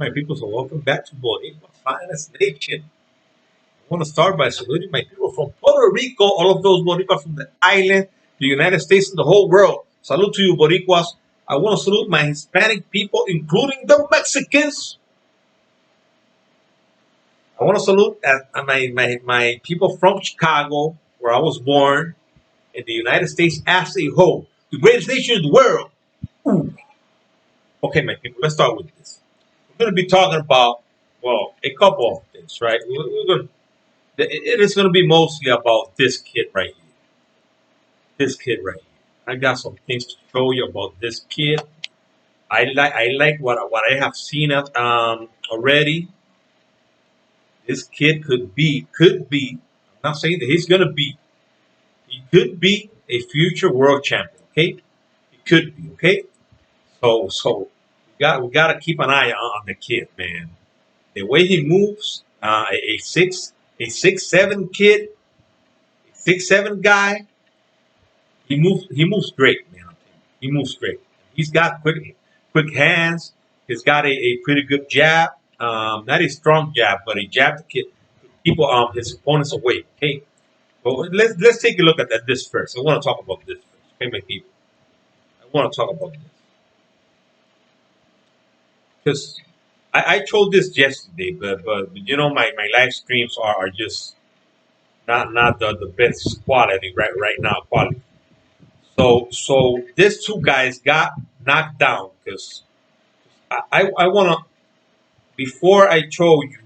My people, so welcome back to Boricua Finest Nation. I want to start by saluting my people from Puerto Rico, all of those Boricuas from the island, the United States, and the whole world. Salute to you, Boricuas. I want to salute my Hispanic people, including the Mexicans. I want to salute my people from Chicago, where I was born, in the United States as a whole, the greatest nation in the world. Ooh. Okay, my people, let's start with this. We're going to be talking about, well, a couple of things, right? We're going to it is going to be mostly about this kid right here. This kid right here. I got some things to show you about this kid. I like what I have seen already. This kid could be. I'm not saying that he's going to be. He could be a future world champion. Okay, he could be. Okay, so we got to keep an eye on the kid, man. The way he moves, a 6'7" kid, a 6'7" guy. He moves great, man. He moves great. He's got quick hands. He's got a pretty good jab. Not a strong jab, but a jab to keep people his opponents away. Okay. Well, let's take a look at this first. I want to talk about this first. Okay, my people. I want to talk about this because I told this yesterday, but my live streams are just not the best quality right now quality. So these two guys got knocked down because I want to, before I show you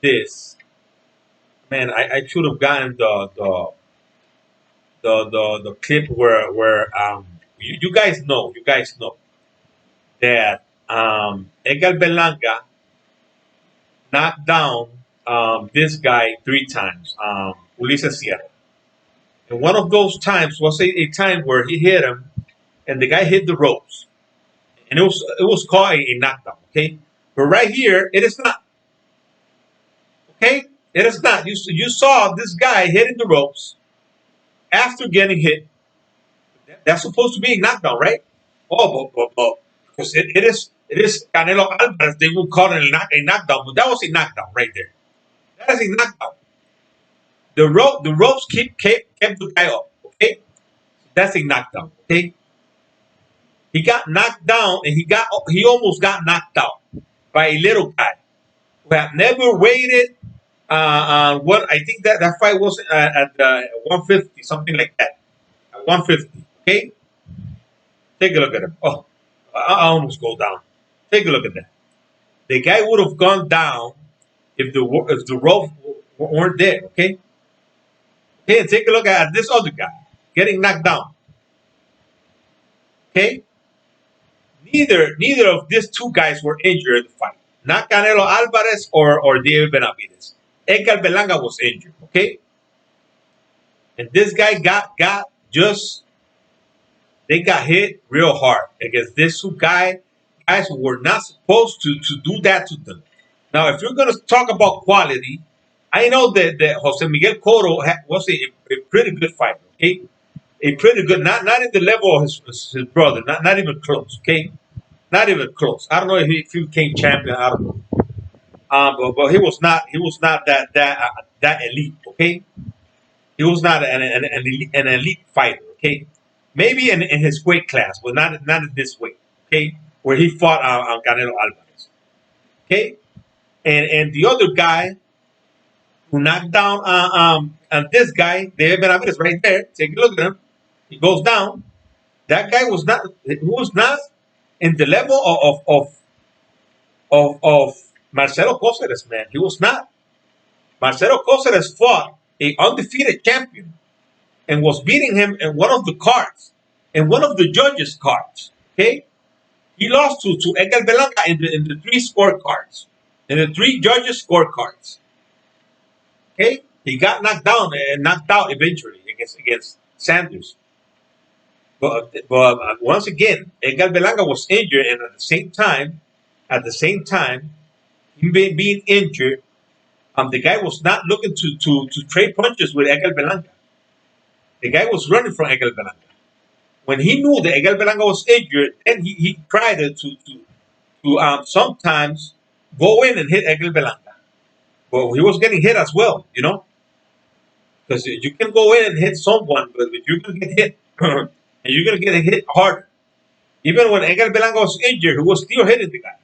this, man, I should have gotten the clip where you guys know that Edgar Belanga knocked down this guy 3 times, Ulises Sierra. And one of those times was a time where he hit him and the guy hit the ropes. And it was called a knockdown, okay? But right here, it is not, okay? It is not. You saw this guy hitting the ropes after getting hit. That's supposed to be a knockdown, right? Oh, but because it is Canelo Alvarez. They will call it a knockdown, but that was a knockdown right there. That is a knockdown. The ropes kept the guy up. Okay, that's a knockdown. Okay, he got knocked down, and he almost got knocked out by a little guy who had never waited. What I think that fight was at 150, something like that. At 150. Okay, take a look at him. Oh, I almost go down. Take a look at that. The guy would have gone down if the rope weren't there. Okay. Okay, and take a look at this other guy getting knocked down. Okay, neither of these two guys were injured in the fight. Not Canelo Alvarez or David Benavides. Edgar Belanga was injured. Okay, and this guy got just they got hit real hard against these two guys who were not supposed to do that to them. Now, if you're gonna talk about quality, I know that Jose Miguel Cotto was a pretty good fighter. Okay, a pretty good, not in the level of his brother, not even close. Okay, not even close. I don't know if he became champion. I don't know. But he was not that elite. Okay, he was not an elite fighter. Okay, maybe in his weight class, but not in this weight. Okay, where he fought on Canelo Alvarez. Okay, and the other guy who knocked down this guy, David Benavides, right there. Take a look at him. He goes down. That guy was not in the level of Marcelo Coceres, man. He was not. Marcelo Coceres fought a undefeated champion and was beating him in one of the cards, in one of the judges' cards. Okay, he lost to Edgar Belanga in the three scorecards, in the three judges' scorecards. Okay, he got knocked down and knocked out eventually against Sanders. But once again, Edgar Belanga was injured, and at the same time, him being injured, the guy was not looking to trade punches with Edgar Belanga. The guy was running from Edgar Belanga. When he knew that Edgar Belanga was injured, then he tried to sometimes. go in and hit Edgar Belanga. Well, he was getting hit as well, you know, because you can go in and hit someone, but you're gonna get hit, and you're gonna get hit hard. Even when Edgar Belanga was injured, he was still hitting the guy.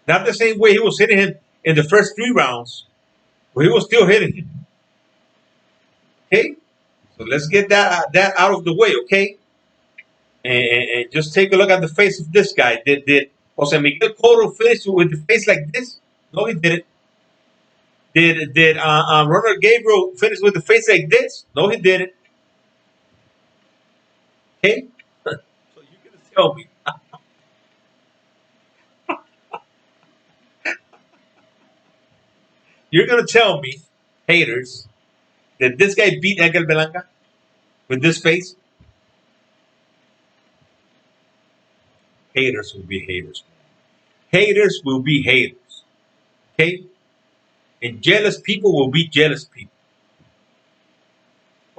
Not the same way he was hitting him in the first 3 rounds, but he was still hitting him. Okay, so let's get that out of the way, okay? And just take a look at the face of this guy. Did Jose Miguel Cotto finish with the face like this? No, he didn't. Did Ronald Gabriel finish with the face like this? No, he didn't. Okay, so you're gonna tell me, haters, that this guy beat Edgar Belanga with this face? Haters will be haters. Haters will be haters. Okay, and jealous people will be jealous people.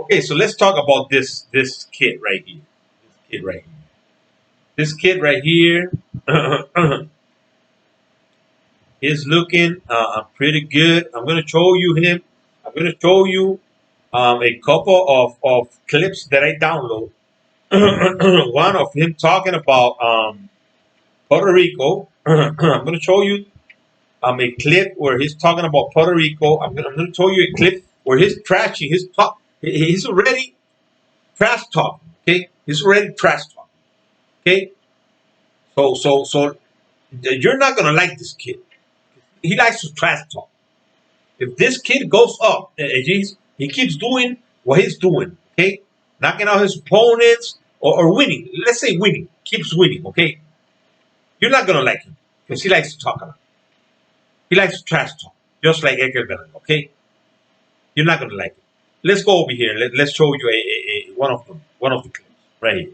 Okay, so let's talk about this kid right here. This kid right here. This kid right here is looking pretty good. I'm gonna show you him. I'm gonna show you a couple of clips that I download. One of him talking about Puerto Rico. I'm gonna show you a clip where he's talking about Puerto Rico. I'm gonna show you a clip where he's trashing his talk. He's already trash talking. Okay, he's already trash talking. Okay, so you're not gonna like this kid. He likes to trash talk. If this kid goes up and he keeps doing what he's doing, okay, knocking out his opponents or winning. Let's say winning, keeps winning, okay. You're not gonna like him because he likes to talk a lot. He likes to trash talk, just like Edgar Bellan, okay. You're not gonna like it. Let's go over here. Let's show you a one of them, one of the clips right here.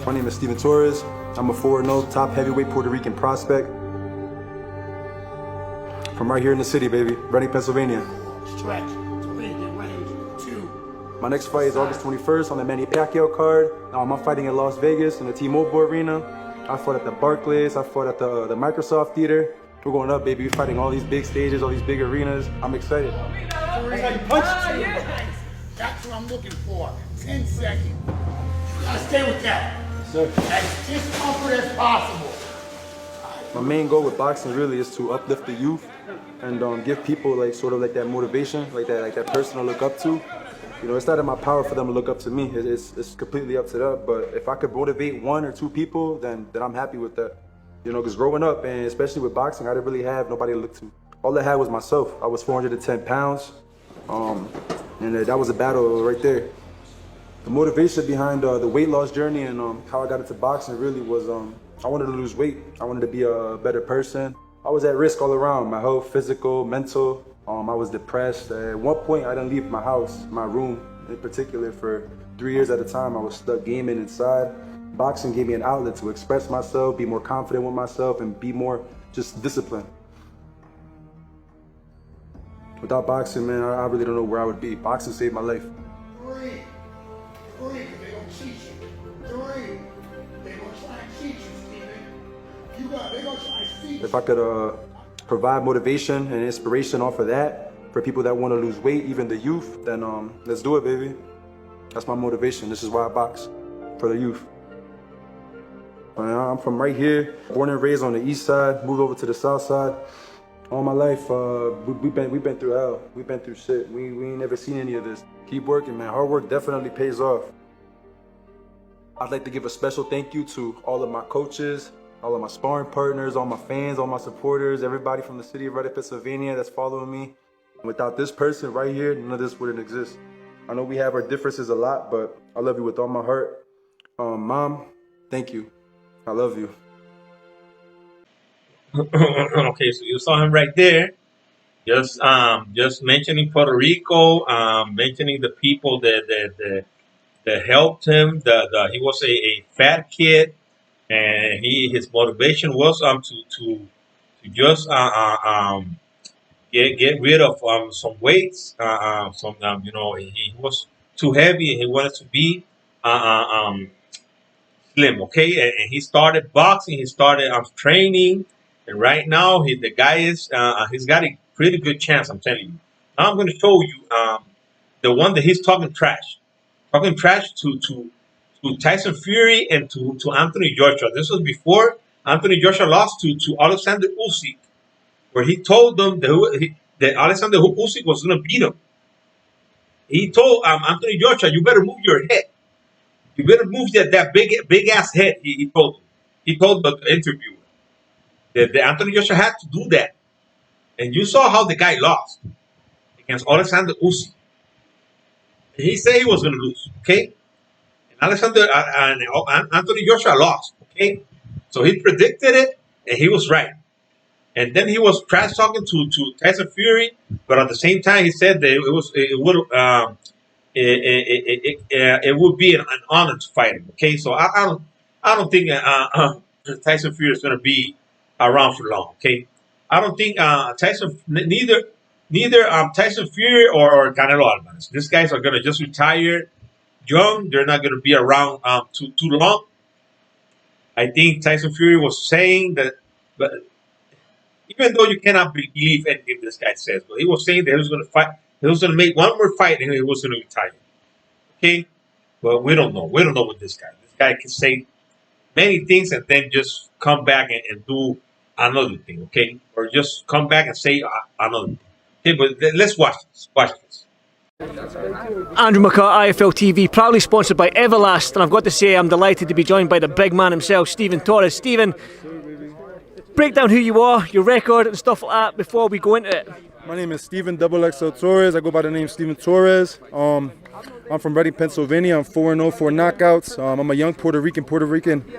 My name is Steven Torres. I'm a 4-0 top heavyweight Puerto Rican prospect. From right here in the city, baby. Reading, Pennsylvania. Stretch. 3, get range. 2. My next fight is August 21st on the Manny Pacquiao card. I'm fighting in Las Vegas in the T-Mobile Arena. I fought at the Barclays. I fought at the Microsoft Theater. We're going up, baby. We're fighting all these big stages, all these big arenas. I'm excited. 3. That's what I'm looking for. 10 seconds. You gotta stay with that. Sir. As discomfort as possible. My main goal with boxing really is to uplift the youth and give people like sort of like that motivation, like that person to look up to. You know, it's not in my power for them to look up to me. It's completely up to them. But if I could motivate 1 or 2 people, then I'm happy with that. You know, because growing up, and especially with boxing, I didn't really have nobody to look to. All I had was myself. I was 410 pounds, and that was a battle right there. The motivation behind the weight loss journey and how I got into boxing really was I wanted to lose weight. I wanted to be a better person. I was at risk all around, my health, physical, mental. I was depressed. At one point, I didn't leave my house, my room in particular, for 3 years at a time. I was stuck gaming inside. Boxing gave me an outlet to express myself, be more confident with myself, and be more just disciplined. Without boxing, man, I really don't know where I would be. Boxing saved my life. 3. 3, they gonna cheat you. 3, they gonna try and cheat you, Steven. They gonna try and cheat you. If I could provide motivation and inspiration off of that for people that want to lose weight, even the youth, then let's do it, baby. That's my motivation. This is why I box, for the youth. I'm from right here, born and raised on the east side, moved over to the south side. All my life, we've been through hell. We've been through shit. We ain't never seen any of this. Keep working, man. Hard work definitely pays off. I'd like to give a special thank you to all of my coaches, all of my sparring partners, all my fans, all my supporters, everybody from the city of Reading, Pennsylvania that's following me. Without this person right here, none of this wouldn't exist. I know we have our differences a lot, but I love you with all my heart. Mom, thank you. I love you. Okay, so you saw him right there, just mentioning Puerto Rico, mentioning the people that that helped him. He was a fat kid, and his motivation was to just get rid of some weights. Some he was too heavy, and he wanted to be uh, slim. Okay, and he started boxing. He started training, and right now the guy is he's got a pretty good chance. I'm telling you. Now I'm going to show you the one that he's talking trash to Tyson Fury and to Anthony Joshua. This was before Anthony Joshua lost to Alexander Usyk, where he told them that Alexander Usyk was going to beat him. He told Anthony Joshua, "You better move your head. You better move that big ass head." He told him. He told the interviewer that Anthony Joshua had to do that, and you saw how the guy lost against Alexander Usyk. He said he was going to lose. Okay, and Anthony Joshua lost. Okay, so he predicted it, and he was right. And then he was trash talking to Tyson Fury, but at the same time he said that it would be an honor to fight him. Okay, so I don't think Tyson Fury is going to be around for long. Okay, I don't think neither Tyson Fury or Canelo Alvarez. These guys are going to just retire young. They're not going to be around too long. I think Tyson Fury was saying that, but even though you cannot believe anything this guy says, but he was saying that he was going to fight. He was going to make one more fight, and he was going to retire. Okay, well, we don't know. We don't know what this guy. This guy can say many things and then just come back and do another thing. Okay, or just come back and say another thing. Okay, but let's watch this. Watch this. Andrew McCart, IFL TV, proudly sponsored by Everlast, and I've got to say I'm delighted to be joined by the big man himself, Steven Torres. Steven, break down who you are, your record and stuff like that before we go into it. My name is Steven XXL Torres. I go by the name Steven Torres. I'm from Reading, Pennsylvania. I'm 4-0, 4 knockouts. I'm a young Puerto Rican.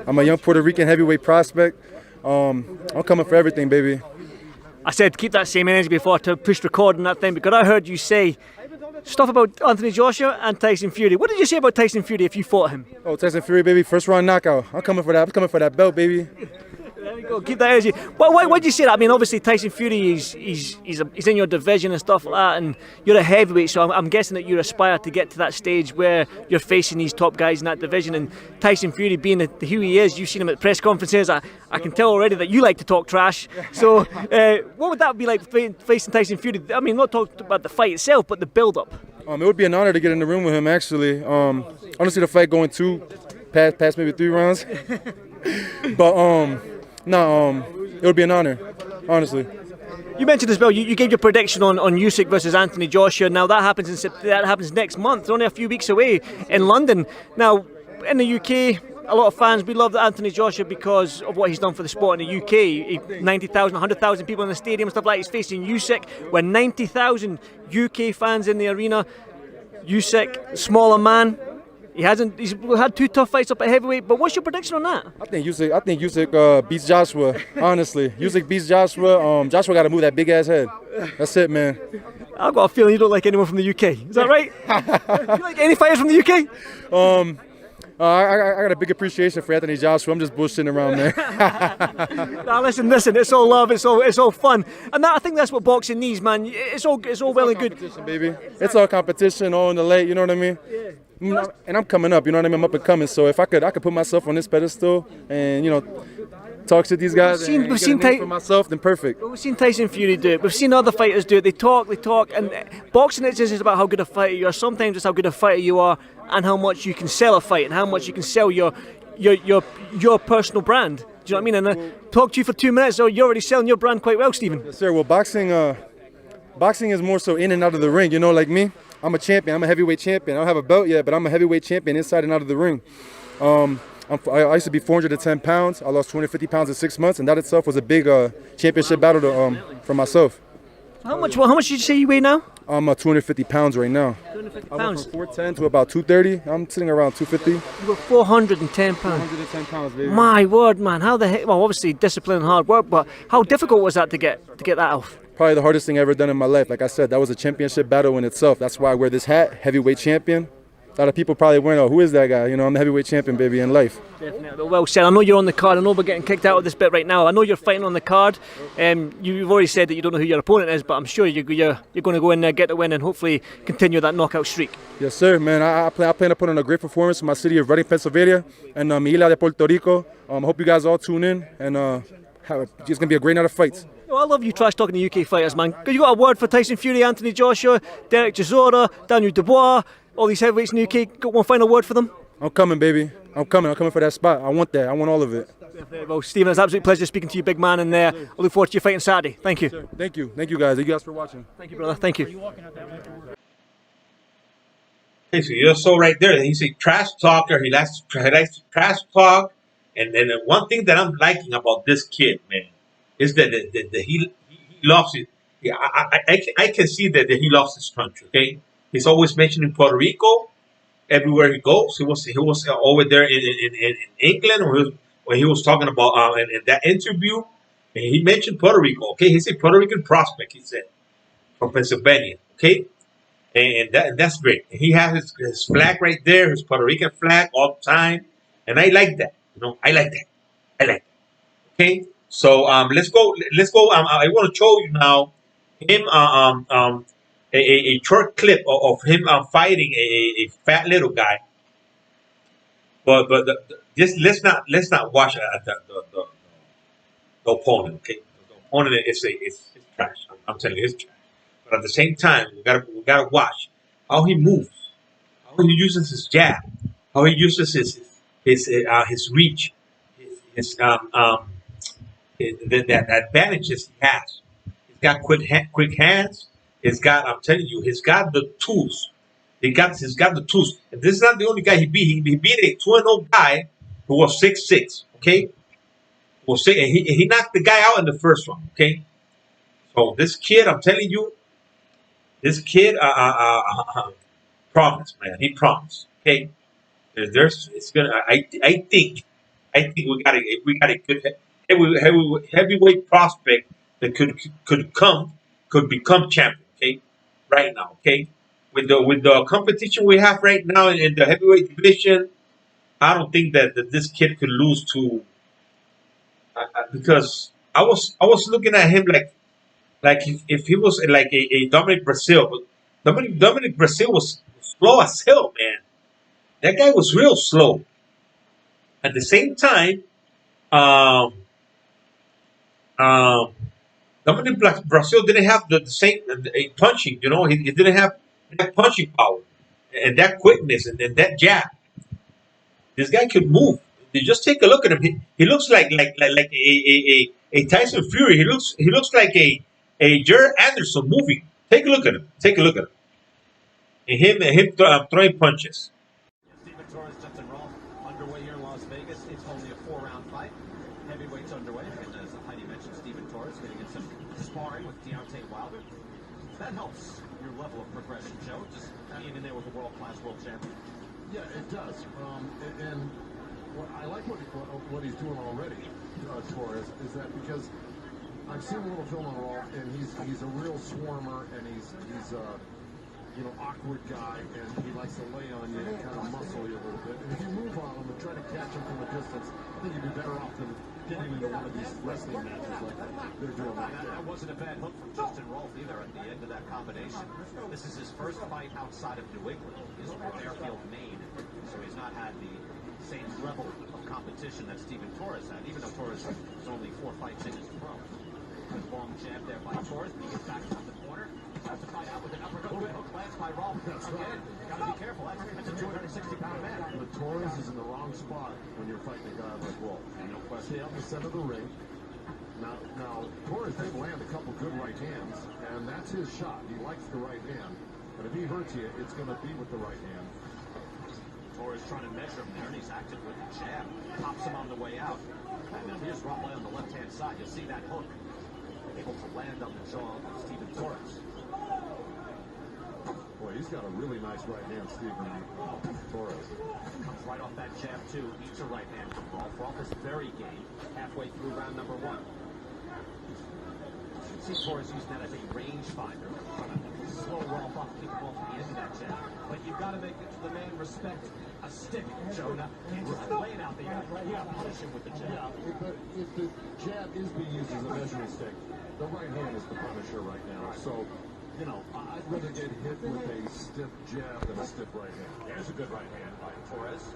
I'm a young Puerto Rican heavyweight prospect. I'm coming for everything, baby. I said keep that same energy before to push record and that thing, because I heard you say stuff about Anthony Joshua and Tyson Fury. What did you say about Tyson Fury if you fought him? Oh, Tyson Fury, baby, first round knockout. I'm coming for that. I'm coming for that belt, baby. There you go. Keep that energy. Why did you say that? I mean, obviously Tyson Fury he's in your division and stuff like that, and you're a heavyweight, so I'm guessing that you aspire to get to that stage where you're facing these top guys in that division. And Tyson Fury, being who he is, you've seen him at press conferences. I can tell already that you like to talk trash. So what would that be like facing Tyson Fury? I mean, not talk about the fight itself, but the build-up. It would be an honor to get in the room with him, actually. I don't see the fight going past maybe 3 rounds. But it would be an honor, honestly. You mentioned as well, you gave your prediction on Usyk versus Anthony Joshua. Now that happens next month. It's only a few weeks away in London. Now, in the UK, a lot of fans, we love Anthony Joshua because of what he's done for the sport in the UK. 90,000, 100,000 people in the stadium and stuff like that. He's facing Usyk with 90,000 UK fans in the arena. Usyk, smaller man. He's had 2 tough fights up at heavyweight, but what's your prediction on that? I think Usyk beats Joshua, honestly. Usyk beats Joshua. Joshua got to move that big ass head. That's it, man. I've got a feeling you don't like anyone from the UK. Is that right? You like any fighters from the UK? I got a big appreciation for Anthony Joshua. I'm just bullshitting around, man. Now listen, it's all love, it's all fun, and I think that's what boxing needs, man. It's all well and good, baby. It's all competition, all in the late. You know what I mean? Yeah. And I'm coming up. You know what I mean? I'm up and coming. So if I could put myself on this pedestal and talk to these guys we've seen for myself, then perfect. We've seen Tyson Fury do it. We've seen other fighters do it. They talk, and boxing isn't just about how good a fighter you are. Sometimes it's how good a fighter you are and how much you can sell a fight and how much you can sell your personal brand. Do you know what I mean? And talk to you for 2 minutes, so you're already selling your brand quite well, Steven. Yes, sir. Well, boxing is more so in and out of the ring. Like me, I'm a champion. I'm a heavyweight champion. I don't have a belt yet, but I'm a heavyweight champion inside and out of the ring. I used to be 410 pounds. I lost 250 pounds in 6 months, and that itself was a big championship battle for myself. How much did you say you weigh now? I'm 250 pounds right now. 250 I pounds? went from 410 to about 230. I'm sitting around 250. You were 410 pounds. 410 pounds, baby. My word, man. How the heck? Well, obviously discipline and hard work, but how difficult was that to get that off? Probably the hardest thing I ever done in my life. Like I said, that was a championship battle in itself. That's why I wear this hat, heavyweight champion. a lot of people probably went, oh, who is that guy? You know, I'm the heavyweight champion, baby, in life. Definitely. Well said. I know you're on the card. I know we're getting kicked out of this bit right now. I know you're fighting on the card. You've already said that you don't know who your opponent is, but I'm sure you're going to go in there, get the win, and hopefully continue that knockout streak. Yes, sir, man. I plan to put on a great performance in my city of Reading, Pennsylvania, and mi isla de Puerto Rico. I hope you guys all tune in, and it's going to be a great night of fights. Oh, I love you trash talking the UK fighters, man. You got a word for Tyson Fury, Anthony Joshua, Derek Chisora, Daniel Dubois, all these heavyweights in the UK? Got one final word for them? I'm coming, baby. I'm coming for that spot. I want that. I want all of it. Well, Stephen, it's an absolute pleasure speaking to you, big man, and I look forward to you fighting Saturday. Thank you. Thank you. Thank you, guys. Thank you guys for watching. Thank you, brother. Thank you. Okay, so you're so right there. He's a trash talker. He likes to trash talk. And then one thing that I'm liking about this kid, man, is that he loves it. Yeah, I can see that he loves his country. Okay, he's always mentioning Puerto Rico everywhere he goes. He was over there in England when he was talking about in that interview, and he mentioned Puerto Rico. Okay, he's a Puerto Rican prospect. He said from Pennsylvania. Okay, and that's great. And he has his flag right there, his Puerto Rican flag all the time, and I like that. You know, I like that. Okay, so let's go. I want to show you now him a short clip of him fighting a fat little guy. But just let's not watch the opponent. Okay, the opponent is trash. I'm telling you, it's trash. But at the same time, we gotta watch how he moves, how he uses his jab, how he uses his reach, that advantages he has. He's got quick hands. I'm telling you, he's got the tools. He's got the tools. And this is not the only guy he beat. He beat a 2-0 guy who was 6'6". Okay, and he knocked the guy out in the first one. Okay, so this kid, I'm telling you, this kid promised, man. He promised. Okay, it's gonna. I think we got a good heavyweight prospect that could become champion. Okay, right now. Okay, with the competition we have right now in the heavyweight division, I don't think that this kid could lose to. Because I was looking at him like if he was like a Dominic Brazil, but Dominic Brazil was slow as hell, man. That guy was real slow. At the same time, Dominic Brazil didn't have the same punching. You know, he didn't have that punching power and that quickness and that jab. This guy could move. You just take a look at him. He looks like a Tyson Fury. He looks like a Jared Anderson moving. Take a look at him. And him throwing punches. Steven Torres, Justin Rolfe, underway here in Las Vegas. It's only a 4-round fight. Heavyweights underway, and as Heidi mentioned, Steven Torres getting in some sparring with Deontay Wilder. That helps your level of progression, Joe. Just being in there with a world-class world champion. Yeah, it does. And I like what he's doing already, Torres, is that because I've seen a little film on Rolfe, and he's a real swarmer, and he's awkward guy, and he likes to lay on you and kind of muscle you a little bit. And if you move on him and try to catch him from a distance, I think you'd be better off than getting into one of these wrestling matches like they're doing right now. That wasn't a bad hook from Justin Rolfe either at the end of that combination. This is his first fight outside of New England. He's from Fairfield, Maine, so he's not had the same level of competition that Steven Torres had, even though Torres was only 4 fights in his pro. Good long jab there by Torres, but he gets back out the corner. Has to fight out with an uppercut. Good hook lands by Rolfe. Again, gotta be careful. That's a 260-pound man. But Torres is in the wrong spot when you're fighting a guy like Rolfe. No question. Stay out in the center of the ring. Now, Torres did land a couple good right hands, and that's his shot. He likes the right hand. But if he hurts you, it's going to be with the right hand. Torres trying to measure him there, and he's active with the jab. Pops him on the way out. And now here's Rolfe on the left-hand side. You'll see that hook. Able to land on the jaw of Steven Torres. Boy, he's got a really nice right hand, Steven Torres. Comes right off that jab, too. Eats a right hand from Rolfe. Rolfe is very game halfway through round number 1. You see Torres using that as a range finder, trying to slow Rolf off, keep Rolf at the end of that jab. But you've got to make the man respect a stick, Joe. Now, can't just lay it out there. You got to punish him with the jab. Yeah, if the jab is being used as a measuring stick, the right hand is the punisher right now. So, you know, I'd rather get hit with a stiff jab than a stiff right hand. There's a good right hand by Torres.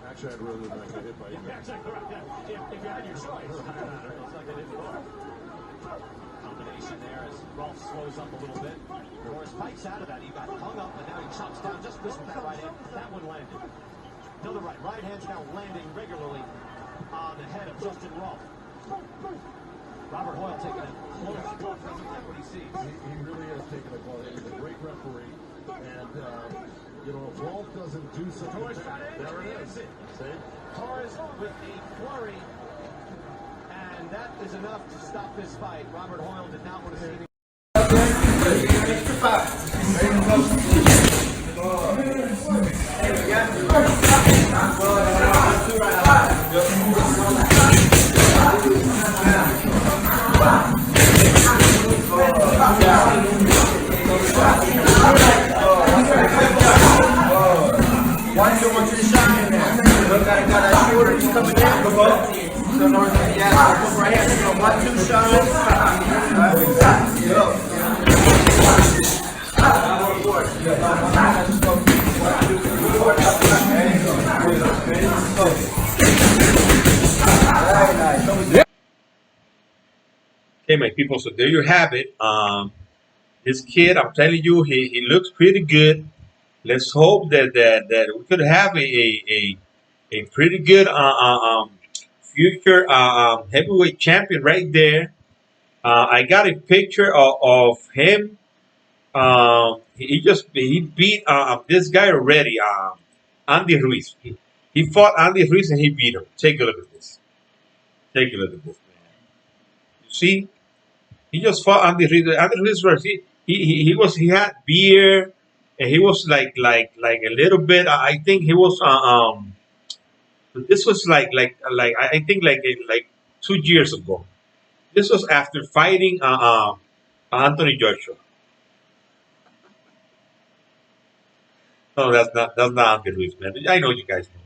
Actually, I'd rather not get hit by either. Yeah, exactly right. If you had your choice, it's not going to hit the ball. Combination there as Rolf slows up a little bit. Torres fights out of that. He got hung up, and now he chops down. Just missed with that right hand. That one landed. Another right. Right hand's now landing regularly on the head of Justin Rolf. Robert Hoyle taking a close look. Doesn't like what he sees. He really has taken a call. He's a great referee. And, you know, if Rolf doesn't do something, Torres shot it. there it is. See? Torres with a flurry. And that is enough to stop this fight. Robert Hoyle did not want to see anything. Okay, my people, so there you have it. This kid, I'm telling you, he looks pretty good. Let's hope that we could have a pretty good future heavyweight champion right there. I got a picture of him. He beat this guy already, Andy Ruiz. He fought Andy Ruiz and he beat him. Take a look at this. Take a look at this, man. You see, he just fought Andy Ruiz. Andy Ruiz was he had beer and he was like a little bit. I think he was this was like I think like 2 years ago. This was after fighting Anthony Joshua. No, that's not Andy Ruiz, man. I know you guys know.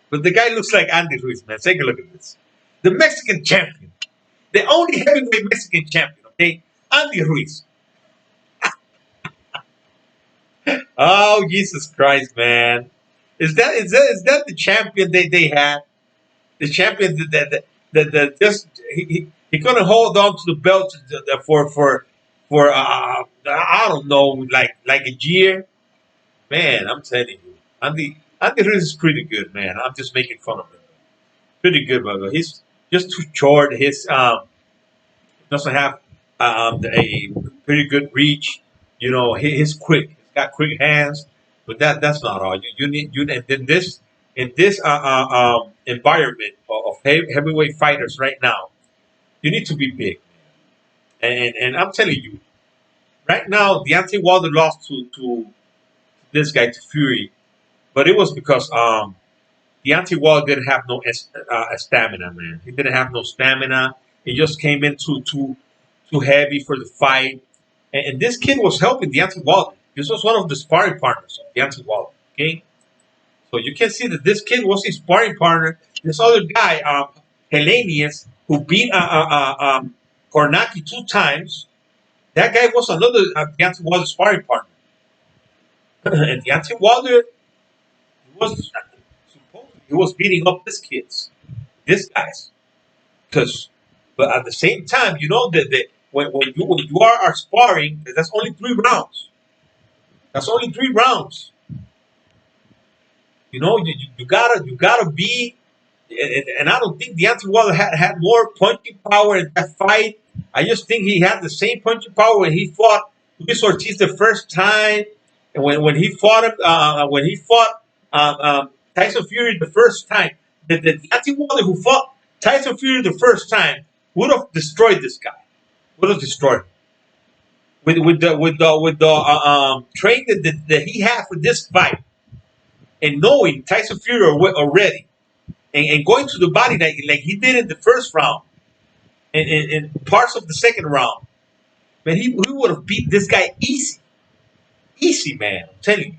But the guy looks like Andy Ruiz, man. Take a look at this. The Mexican champion. The only heavyweight Mexican champion, okay? Andy Ruiz. Oh, Jesus Christ, man. Is that the champion they had? The champion that just he couldn't hold on to the belt for I don't know, like a year. Man, I'm telling you. Andy Ruiz is pretty good, man. I'm just making fun of him. Pretty good, brother. He's just too short. His doesn't have a pretty good reach. You know, he's quick. He's got quick hands, but that's not all. You need in this environment of heavyweight fighters right now. You need to be big, man. And I'm telling you, right now Deontay Wilder lost to this guy, to Fury, but it was because Deontay Wilder didn't have no stamina, man. He didn't have no stamina. He just came in too heavy for the fight. And this kid was helping Deontay Wilder. This was one of the sparring partners of Deontay Wilder. Okay? So you can see that this kid was his sparring partner. This other guy, Helenius, who beat Kornacki 2 times, that guy was another Deontay Wilder sparring partner. And Deontay Wilder he was beating up these guys. But at the same time, you know that when you are sparring, that's only 3 rounds. That's only 3 rounds. You know, you gotta be, and I don't think Deontay Wilder had more punching power in that fight. I just think he had the same punching power when he fought Luis Ortiz the first time, and when he fought him, Tyson Fury the first time. The Deontay Wilder who fought Tyson Fury the first time would have destroyed this guy. Would have destroyed him. With the training that he had for this fight, and knowing Tyson Fury already, and going to the body like he did in the first round, and parts of the second round, Man, he would have beat this guy easy. Easy, man. I'm telling you.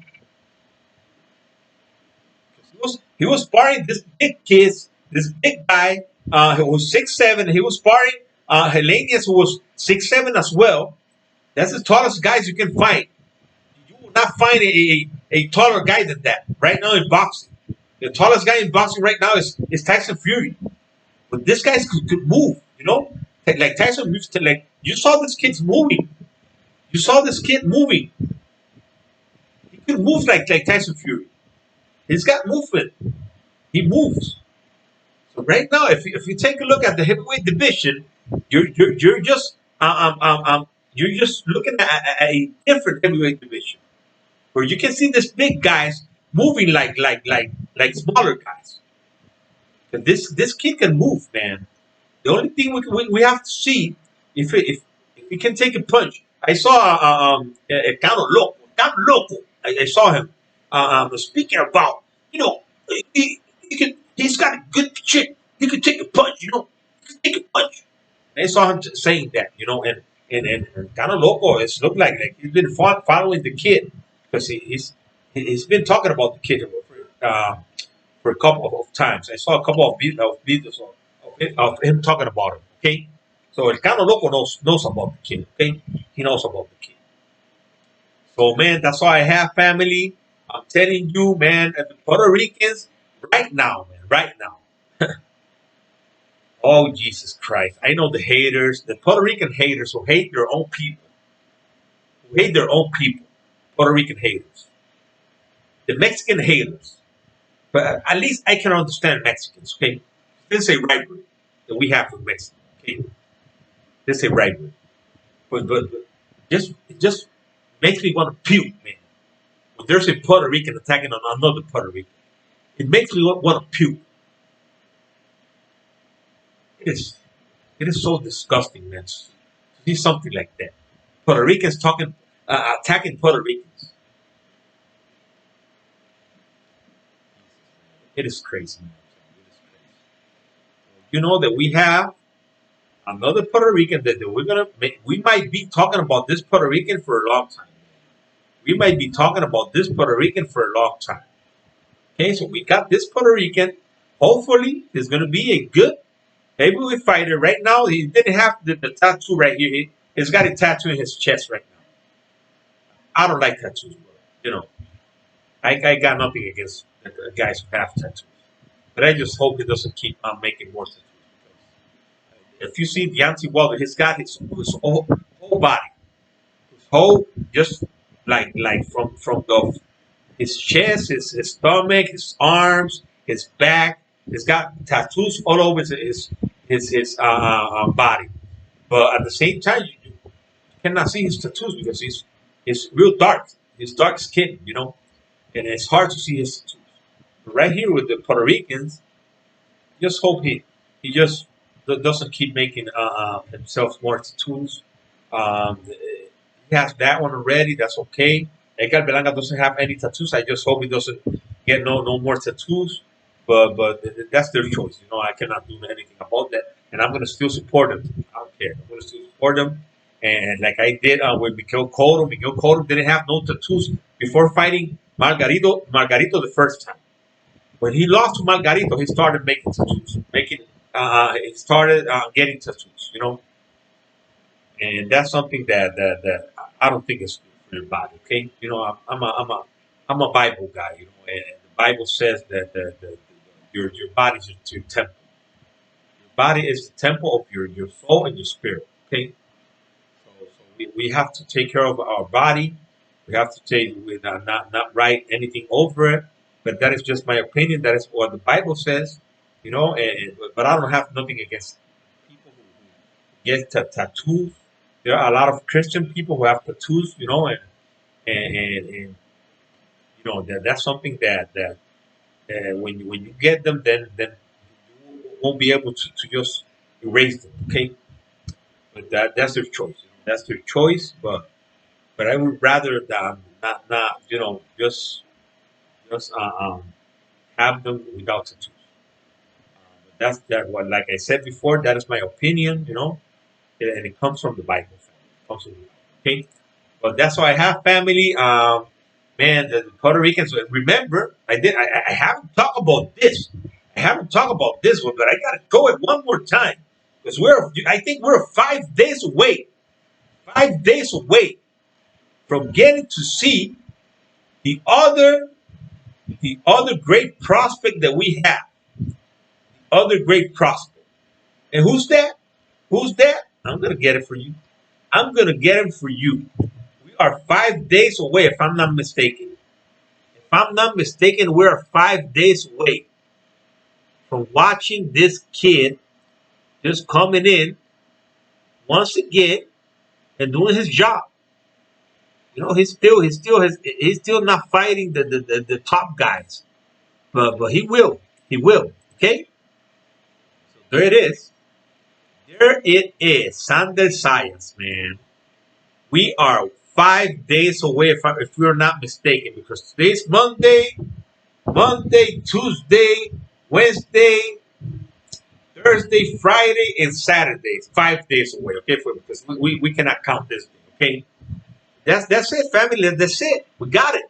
He was sparring this big kid, this big guy who was 6'7". He was sparring Hellenius, who was 6'7" as well. That's the tallest guys you can find. You will not find a taller guy than that right now in boxing. The tallest guy in boxing right now is Tyson Fury. But this guy could move, you know? Like Tyson moves to, like, you saw this kid's moving. You saw this kid moving. He could move like Tyson Fury. He's got movement. He moves. So right now, if you take a look at the heavyweight division, you're just you're just looking at a different heavyweight division where you can see these big guys moving like smaller guys. But this kid can move, man. The only thing we have to see if he can take a punch. I saw Cano Loco. I saw him speaking about, you know, he's got a good chin. He could take a punch, you know. He could take a punch. And I saw him saying that, you know, and Cano Loco, it's looked like he's been following the kid because he's been talking about the kid for a couple of times. I saw a couple of videos of him talking about him. Okay, so El Cano Loco knows about the kid. Okay, he knows about the kid. So man, that's all I have, family. I'm telling you, man, the Puerto Ricans right now, man, right now. Oh Jesus Christ! I know the haters, the Puerto Rican haters who hate their own people, Puerto Rican haters, the Mexican haters. But at least I can understand Mexicans. Okay, there's a rivalry that we have with Mexico. Okay, there's a rivalry, but it just makes me want to puke, man. When there's a Puerto Rican attacking on another Puerto Rican, it makes me want to puke. It is so disgusting, man, to see something like that. Puerto Ricans attacking Puerto Ricans. It is crazy, man. It is crazy. You know that we have another Puerto Rican that we might be talking about this Puerto Rican for a long time. We might be talking about this Puerto Rican for a long time. Okay, so we got this Puerto Rican. Hopefully, he's going to be a good heavyweight fighter. Right now, he didn't have the tattoo right here. He's got a tattoo in his chest right now. I don't like tattoos, bro. You know, I got nothing against the guys who have tattoos. But I just hope he doesn't keep on making more tattoos. If you see Deontay Wilder, he's got his whole body. His whole, just like from his chest, his stomach, his arms, his back. He's got tattoos all over his body. But at the same time, you cannot see his tattoos because he's real dark. He's dark skinned, you know, and it's hard to see his tattoos. But right here with the Puerto Ricans, just hope he just doesn't keep making himself more tattoos. He has that one already. That's okay. Edgar Berlanga doesn't have any tattoos. I just hope he doesn't get no more tattoos. But that's their choice. You know, I cannot do anything about that. And I'm gonna still support them. I don't care. I'm gonna still support them. And like I did with Miguel Cotto. Miguel Cotto didn't have no tattoos before fighting Margarito the first time. When he lost to Margarito, he started making tattoos. He started getting tattoos. You know, and that's something that I don't think is good for your body. Okay, you know, I'm a Bible guy. You know, and the Bible says that your body is your temple. Your body is the temple of your soul and your spirit. Okay, so we have to take care of our body. We have to not write anything over it. But that is just my opinion. That is what the Bible says. You know, but I don't have nothing against people who get tattoos. There are a lot of Christian people who have tattoos. You know, and you know that's something that when you get them, then you won't be able to just erase them. Okay, but that's their choice. You know? That's their choice. But I would rather not you know just have them without tattoos. That's that. What, like I said before, that is my opinion. You know, and it comes from the Bible. Absolutely. Okay, but that's why I have family. Man, the Puerto Ricans. Remember, I haven't talked about this. I haven't talked about this one, but I gotta go it one more time because I think we're 5 days away. 5 days away from getting to see the other great prospect that we have. Other great prospect. And who's that? Who's that? I'm gonna get it for you. I'm gonna get him for you. We are 5 days away, if I'm not mistaken. If I'm not mistaken, we are 5 days away from watching this kid just coming in once again and doing his job. You know, he's still not fighting the top guys, but he will. Okay, so there it is. There it is, Sander Sayas, man. We are 5 days away, if we're not mistaken, because today's Monday, Tuesday, Wednesday, Thursday, Friday, and Saturday. It's 5 days away, okay? Because we cannot count this day, okay? That's it, family. That's it. We got it.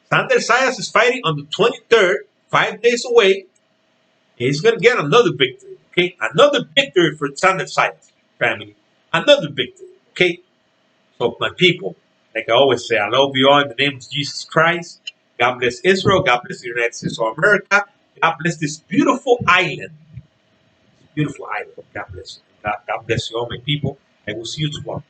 Sander Sayas is fighting on the 23rd, 5 days away. He's going to get another victory, okay? Another victory for Sander Sayas, family. Another victory, okay? So, my people, like I always say, I love you all in the name of Jesus Christ. God bless Israel. God bless the United States of America. God bless this beautiful island. Beautiful island. God bless you. God bless you all, my people. And we'll see you tomorrow.